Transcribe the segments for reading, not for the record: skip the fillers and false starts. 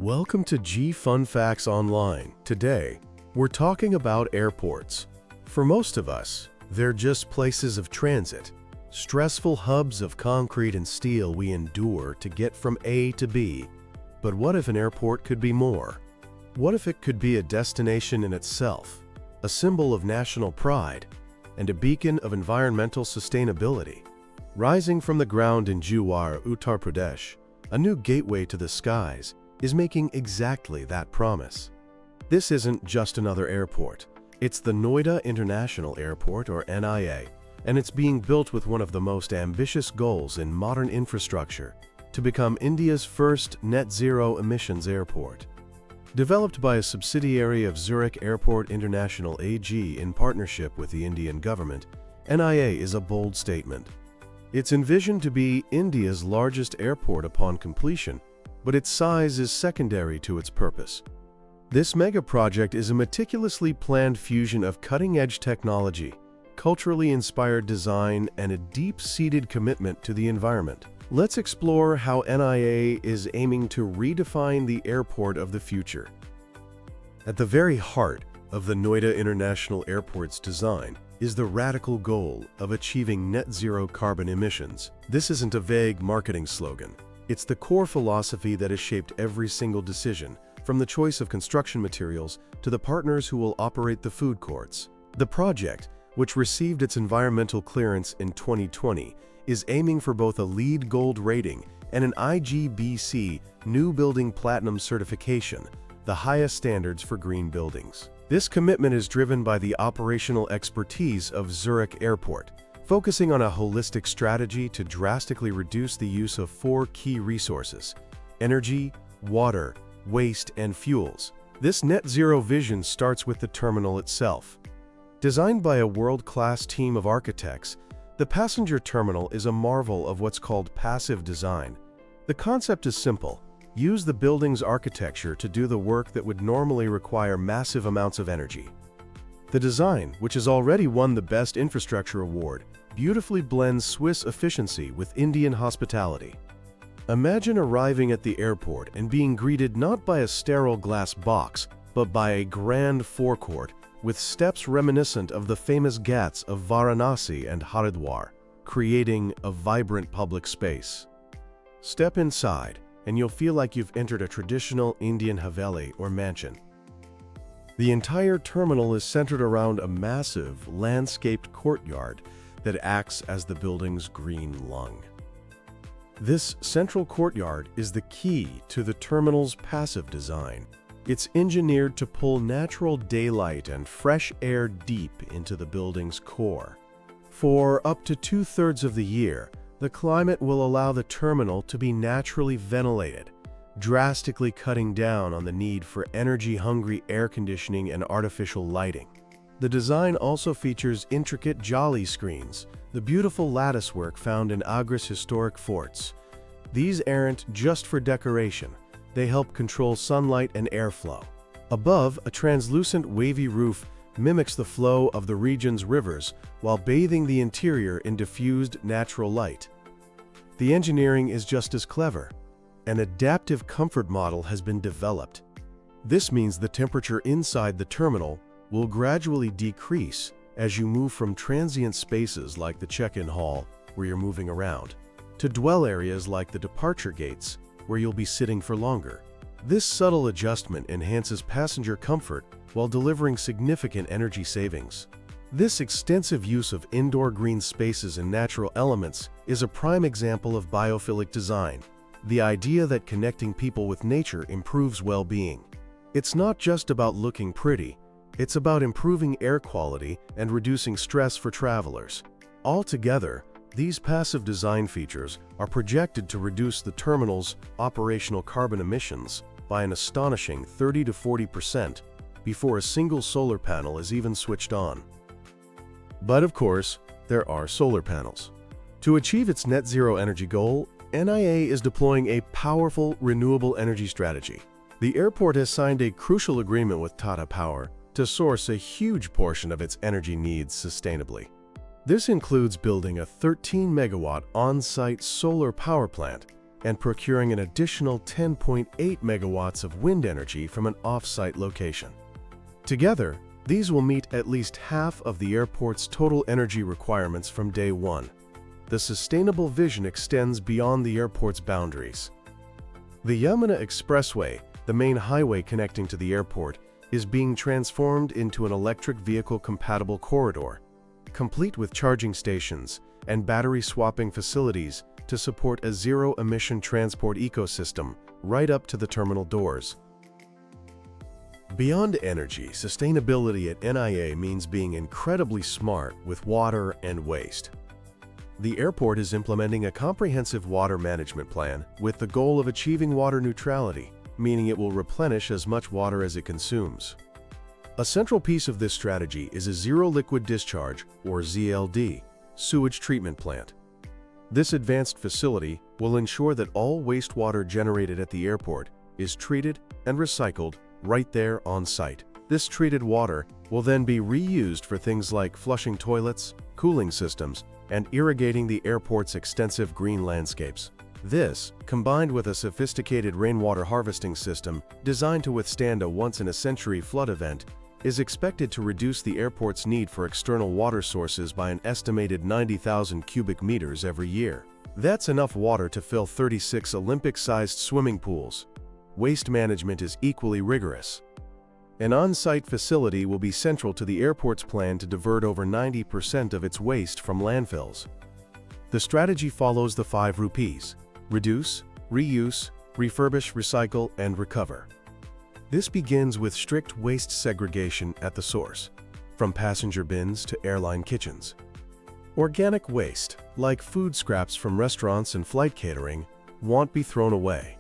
Welcome to G Fun Facts Online. Today, we're talking about airports. For most of us, they're just places of transit, stressful hubs of concrete and steel we endure to get from A to B. But what if an airport could be more? What if it could be a destination in itself, a symbol of national pride, and a beacon of environmental sustainability? Rising from the ground in Jiwar, Uttar Pradesh, a new gateway to the skies is making exactly that promise. This isn't just another airport. It's the Noida International Airport, or NIA, and it's being built with one of the most ambitious goals in modern infrastructure: to become India's first net-zero emissions airport. Developed by a subsidiary of Zurich Airport International AG in partnership with the Indian government, NIA is a bold statement. It's envisioned to be India's largest airport upon completion, but its size is secondary to its purpose. This mega project is a meticulously planned fusion of cutting-edge technology, culturally inspired design, and a deep-seated commitment to the environment. Let's explore how NIA is aiming to redefine the airport of the future. At the very heart of the Noida International Airport's design is the radical goal of achieving net-zero carbon emissions. This isn't a vague marketing slogan. It's the core philosophy that has shaped every single decision, from the choice of construction materials to the partners who will operate the food courts. The project, which received its environmental clearance in 2020, is aiming for both a LEED Gold rating and an IGBC New Building Platinum certification, the highest standards for green buildings. This commitment is driven by the operational expertise of Zurich Airport, focusing on a holistic strategy to drastically reduce the use of four key resources: energy, water, waste, and fuels. This net-zero vision starts with the terminal itself. Designed by a world-class team of architects, the passenger terminal is a marvel of what's called passive design. The concept is simple: use the building's architecture to do the work that would normally require massive amounts of energy. The design, which has already won the Best Infrastructure Award, beautifully blends Swiss efficiency with Indian hospitality. Imagine arriving at the airport and being greeted not by a sterile glass box, but by a grand forecourt with steps reminiscent of the famous Ghats of Varanasi and Haridwar, creating a vibrant public space. Step inside, and you'll feel like you've entered a traditional Indian haveli or mansion. The entire terminal is centered around a massive, landscaped courtyard that acts as the building's green lung. This central courtyard is the key to the terminal's passive design. It's engineered to pull natural daylight and fresh air deep into the building's core. For up to 2/3 of the year, the climate will allow the terminal to be naturally ventilated, drastically cutting down on the need for energy-hungry air conditioning and artificial lighting. The design also features intricate jolly screens, the beautiful latticework found in Agra's historic forts. These aren't just for decoration. They help control sunlight and airflow. Above, a translucent wavy roof mimics the flow of the region's rivers while bathing the interior in diffused natural light. The engineering is just as clever. An adaptive comfort model has been developed. This means the temperature inside the terminal will gradually decrease as you move from transient spaces like the check-in hall, where you're moving around, to dwell areas like the departure gates, where you'll be sitting for longer. This subtle adjustment enhances passenger comfort while delivering significant energy savings. This extensive use of indoor green spaces and natural elements is a prime example of biophilic design, the idea that connecting people with nature improves well-being. It's not just about looking pretty, it's about improving air quality and reducing stress for travelers. Altogether, these passive design features are projected to reduce the terminal's operational carbon emissions by an astonishing 30 to 40% before a single solar panel is even switched on. But of course, there are solar panels. To achieve its net-zero energy goal, NIA is deploying a powerful renewable energy strategy. The airport has signed a crucial agreement with Tata Power to source a huge portion of its energy needs sustainably. This includes building a 13-megawatt on-site solar power plant and procuring an additional 10.8 megawatts of wind energy from an off-site location. Together, these will meet at least half of the airport's total energy requirements from day one. The sustainable vision extends beyond the airport's boundaries. The Yamuna Expressway, the main highway connecting to the airport, is being transformed into an electric vehicle-compatible corridor, complete with charging stations and battery swapping facilities to support a zero-emission transport ecosystem right up to the terminal doors. Beyond energy, sustainability at NIA means being incredibly smart with water and waste. The airport is implementing a comprehensive water management plan with the goal of achieving water neutrality, meaning it will replenish as much water as it consumes. A central piece of this strategy is a zero liquid discharge, or ZLD, sewage treatment plant. This advanced facility will ensure that all wastewater generated at the airport is treated and recycled right there on site. This treated water will then be reused for things like flushing toilets, cooling systems, and irrigating the airport's extensive green landscapes. This, combined with a sophisticated rainwater harvesting system designed to withstand a once-in-a-century flood event, is expected to reduce the airport's need for external water sources by an estimated 90,000 cubic meters every year. That's enough water to fill 36 Olympic-sized swimming pools. Waste management is equally rigorous. An on-site facility will be central to the airport's plan to divert over 90% of its waste from landfills. The strategy follows the 5 rupees: reduce, reuse, refurbish, recycle, and recover. This begins with strict waste segregation at the source, from passenger bins to airline kitchens. Organic waste, like food scraps from restaurants and flight catering, won't be thrown away.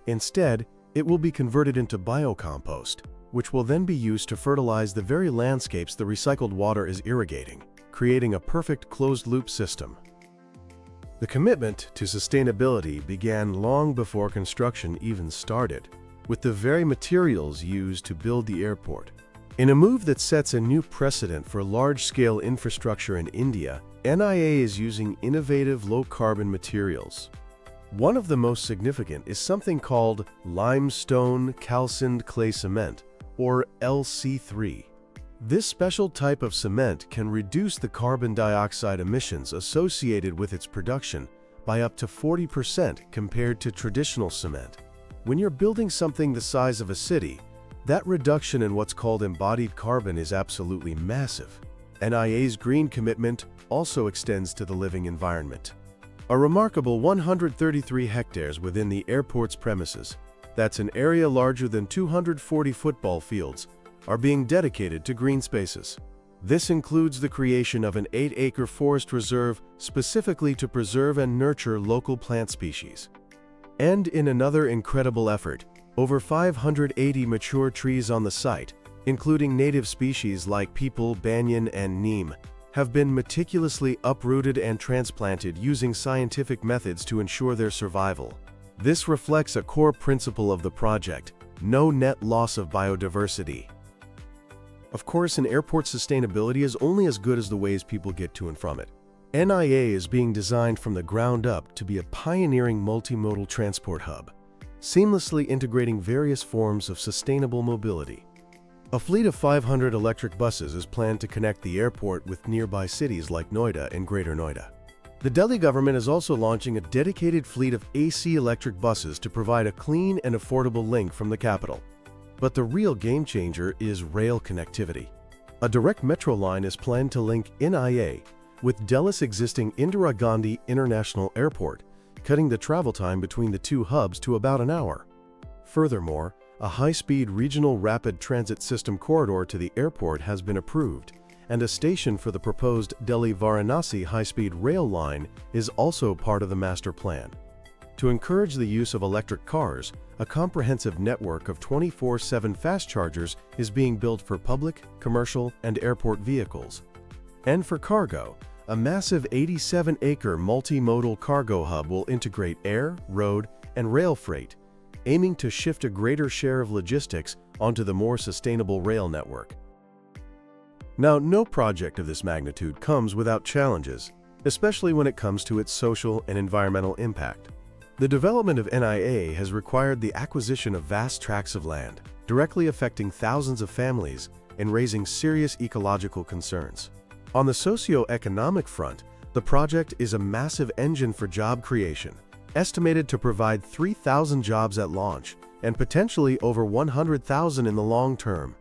Instead, it will be converted into biocompost, which will then be used to fertilize the very landscapes the recycled water is irrigating, creating a perfect closed-loop system. The commitment to sustainability began long before construction even started, with the very materials used to build the airport. In a move that sets a new precedent for large-scale infrastructure in India, NIA is using innovative low-carbon materials. One of the most significant is something called limestone calcined clay cement, or LC3. This special type of cement can reduce the carbon dioxide emissions associated with its production by up to 40% compared to traditional cement. When you're building something the size of a city, that reduction in what's called embodied carbon is absolutely massive. NIA's green commitment also extends to the living environment. A remarkable 133 hectares within the airport's premises, that's an area larger than 240 football fields, are being dedicated to green spaces. This includes the creation of an 8-acre forest reserve specifically to preserve and nurture local plant species. And in another incredible effort, over 580 mature trees on the site, including native species like peepal, banyan, and neem, have been meticulously uprooted and transplanted using scientific methods to ensure their survival. This reflects a core principle of the project: no net loss of biodiversity. Of course, an airport's sustainability is only as good as the ways people get to and from it. NIA is being designed from the ground up to be a pioneering multimodal transport hub, seamlessly integrating various forms of sustainable mobility. A fleet of 500 electric buses is planned to connect the airport with nearby cities like Noida and Greater Noida. The Delhi government is also launching a dedicated fleet of AC electric buses to provide a clean and affordable link from the capital. But the real game changer is rail connectivity. A direct metro line is planned to link NIA with Delhi's existing Indira Gandhi International Airport, cutting the travel time between the two hubs to about an hour. Furthermore, a high-speed regional rapid transit system corridor to the airport has been approved, and a station for the proposed Delhi-Varanasi high-speed rail line is also part of the master plan. To encourage the use of electric cars, a comprehensive network of 24/7 fast chargers is being built for public, commercial, and airport vehicles. And for cargo, a massive 87-acre multimodal cargo hub will integrate air, road, and rail freight, aiming to shift a greater share of logistics onto the more sustainable rail network. Now, no project of this magnitude comes without challenges, especially when it comes to its social and environmental impact. The development of NIA has required the acquisition of vast tracts of land, directly affecting thousands of families and raising serious ecological concerns. On the socio-economic front, the project is a massive engine for job creation, estimated to provide 3,000 jobs at launch and potentially over 100,000 in the long term.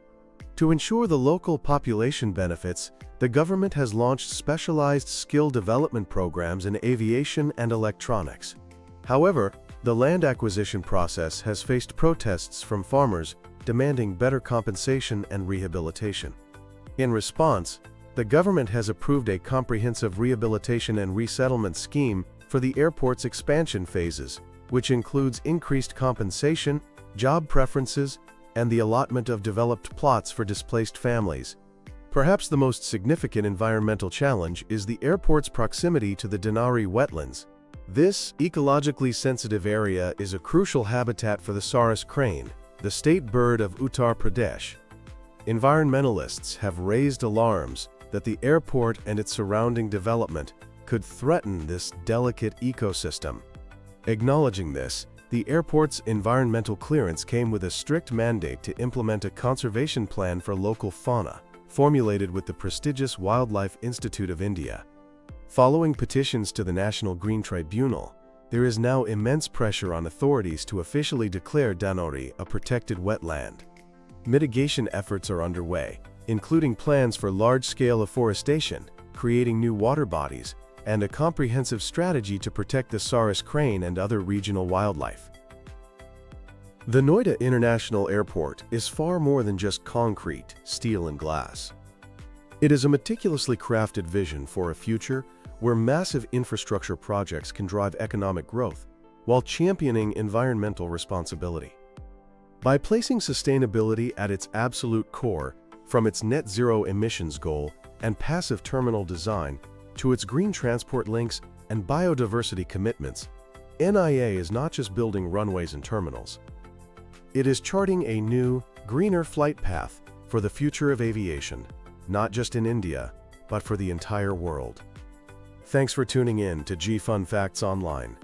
To ensure the local population benefits, the government has launched specialized skill development programs in aviation and electronics. However, the land acquisition process has faced protests from farmers demanding better compensation and rehabilitation. In response, the government has approved a comprehensive rehabilitation and resettlement scheme for the airport's expansion phases, which includes increased compensation, job preferences, and the allotment of developed plots for displaced families. Perhaps the most significant environmental challenge is the airport's proximity to the Dinari wetlands. This ecologically sensitive area is a crucial habitat for the Saurus crane, the state bird of Uttar Pradesh. Environmentalists have raised alarms that the airport and its surrounding development could threaten this delicate ecosystem. Acknowledging this, the airport's environmental clearance came with a strict mandate to implement a conservation plan for local fauna, formulated with the prestigious Wildlife Institute of India. Following petitions to the National Green Tribunal, there is now immense pressure on authorities to officially declare Dinari a protected wetland. Mitigation efforts are underway, including plans for large-scale afforestation, creating new water bodies, and a comprehensive strategy to protect the Saurus crane and other regional wildlife. The Noida International Airport is far more than just concrete, steel, and glass. It is a meticulously crafted vision for a future where massive infrastructure projects can drive economic growth while championing environmental responsibility. By placing sustainability at its absolute core, from its net zero emissions goal and passive terminal design to its green transport links and biodiversity commitments, NIA is not just building runways and terminals. It is charting a new, greener flight path for the future of aviation, not just in India, but for the entire world. Thanks for tuning in to G Fun Facts Online.